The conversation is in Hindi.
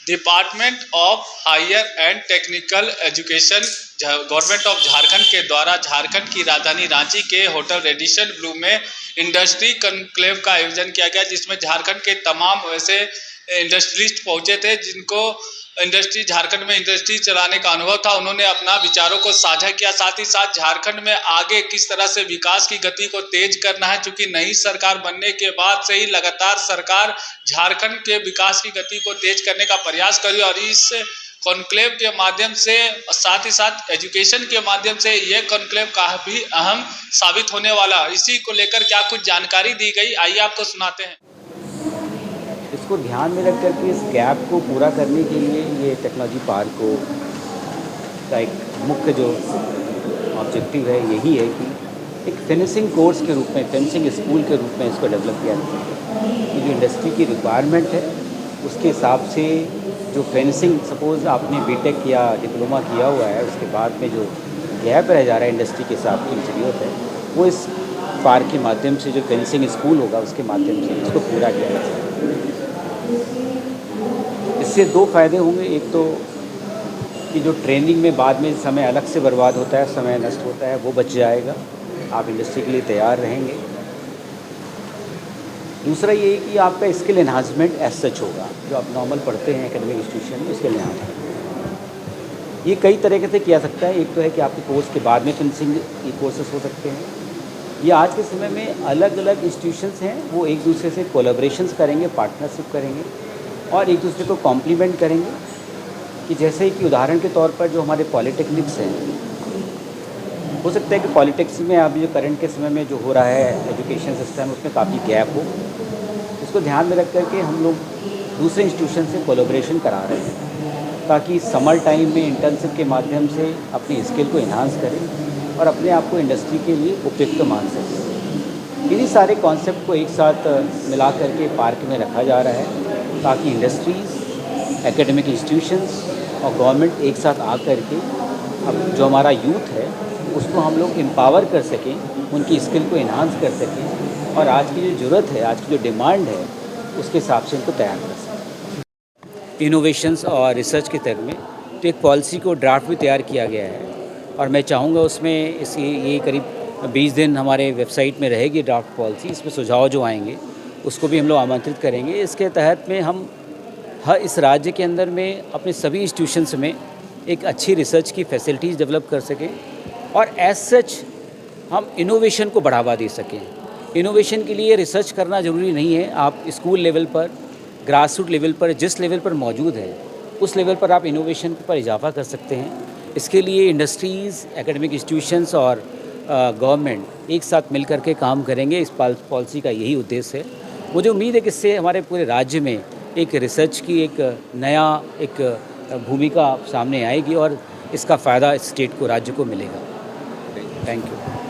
Department of higher and technical education government of Jharkhand के द्वारा झारखंड की राजधानी रांची के होटल रेडिसन ब्लू में इंडस्ट्री कॉन्क्लेव का आयोजन किया गया, जिसमें झारखंड के तमाम वैसे इंडस्ट्रिस्ट पहुंचे थे जिनको इंडस्ट्री झारखंड में इंडस्ट्री चलाने का अनुभव था। उन्होंने अपना विचारों को साझा किया, साथ ही साथ झारखंड में आगे किस तरह से विकास की गति को तेज करना है, क्योंकि नई सरकार बनने के बाद से ही लगातार सरकार झारखंड के विकास की गति को तेज करने का प्रयास करी और इस कॉन्क्लेव के माध्यम से साथ ही साथ एजुकेशन के माध्यम से यह कॉन्क्लेव काफी अहम साबित होने वाला। इसी को लेकर क्या कुछ जानकारी दी गई, आइए आपको सुनाते हैं। इसको ध्यान में रख करके इस गैप को पूरा करने के लिए ये टेक्नोलॉजी पार्क का एक मुख्य जो ऑब्जेक्टिव है यही है कि एक फिनिशिंग कोर्स के रूप में, फिनिशिंग स्कूल के रूप में इसको डेवलप किया जाए। ये जो इंडस्ट्री की रिक्वायरमेंट है उसके हिसाब से जो फिनिशिंग, सपोज़ आपने बीटेक या डिप्लोमा किया हुआ है, उसके बाद में जो गैप रह जा रहा है इंडस्ट्री के हिसाब की ज़रूरत है, वो इस पार्क के माध्यम से जो फिनिशिंग स्कूल होगा उसके माध्यम से इसको पूरा किया जाए। इससे दो फायदे होंगे। एक तो कि जो ट्रेनिंग में बाद में समय अलग से बर्बाद होता है, समय नष्ट होता है, वो बच जाएगा, आप इंडस्ट्री के लिए तैयार रहेंगे। दूसरा ये कि आपका स्किल एनहांसमेंट एज सच होगा, जो आप नॉर्मल पढ़ते हैं एकेडमिक इंस्टीट्यूशन में, स्किल एनहांसमेंट ये कई तरीके से किया सकता है। एक तो है कि आपके कोर्स के बाद में फिनिशिंग ये कोर्सेस हो सकते हैं। ये आज के समय में अलग अलग इंस्टीट्यूशंस हैं, वो एक दूसरे से कोलैबोरेशंस करेंगे, पार्टनरशिप करेंगे और एक दूसरे को कॉम्प्लीमेंट करेंगे। कि जैसे कि उदाहरण के तौर पर जो हमारे पॉलिटेक्निक्स हैं, हो सकता है कि पॉलिटिक्स में अभी जो करंट के समय में जो हो रहा है एजुकेशन सिस्टम, उसमें काफ़ी गैप हो। इसको ध्यान में रख करके हम लोग दूसरे इंस्टीट्यूशन से कोलैबोरेशन करा रहे हैं ताकि समर टाइम में इंटर्नशिप के माध्यम से अपनी स्किल को इन्हांस करें और अपने आप को इंडस्ट्री के लिए उपयुक्त मान सकें। इन्हीं सारे कॉन्सेप्ट को एक साथ मिला करके पार्क में रखा जा रहा है ताकि इंडस्ट्रीज़, एकेडमिक इंस्टीट्यूशंस और गवर्नमेंट एक साथ आ करके अब जो हमारा यूथ है उसको हम लोग एम्पावर कर सकें, उनकी स्किल को इन्हांस कर सकें और आज की जो ज़रूरत है, आज की जो डिमांड है, उसके हिसाब से उनको तैयार कर सकें। इनोवेशंस और रिसर्च के तरफ में तो एक पॉलिसी को ड्राफ्ट भी तैयार किया गया है और मैं चाहूँगा उसमें ये करीब 20 दिन हमारे वेबसाइट में रहेगी ड्राफ्ट पॉलिसी। इसमें सुझाव जो आएंगे उसको भी हम लोग आमंत्रित करेंगे। इसके तहत में हम हर इस राज्य के अंदर में अपने सभी इंस्टीट्यूशंस में एक अच्छी रिसर्च की फैसिलिटीज़ डेवलप कर सकें और एज सच हम इनोवेशन को बढ़ावा दे सकें। इनोवेशन के लिए रिसर्च करना ज़रूरी नहीं है, आप स्कूल लेवल पर, ग्रास रूट लेवल पर, जिस लेवल पर मौजूद है उस लेवल पर आप इनोवेशन पर इजाफा कर सकते हैं। इसके लिए इंडस्ट्रीज़, एकेडमिक इंस्टीट्यूशंस और गवर्नमेंट एक साथ मिल करके काम करेंगे। इस पॉलिसी का यही उद्देश्य है। मुझे उम्मीद है कि इससे हमारे पूरे राज्य में एक रिसर्च की एक नया भूमिका सामने आएगी और इसका फ़ायदा स्टेट को, राज्य को मिलेगा। Thank you.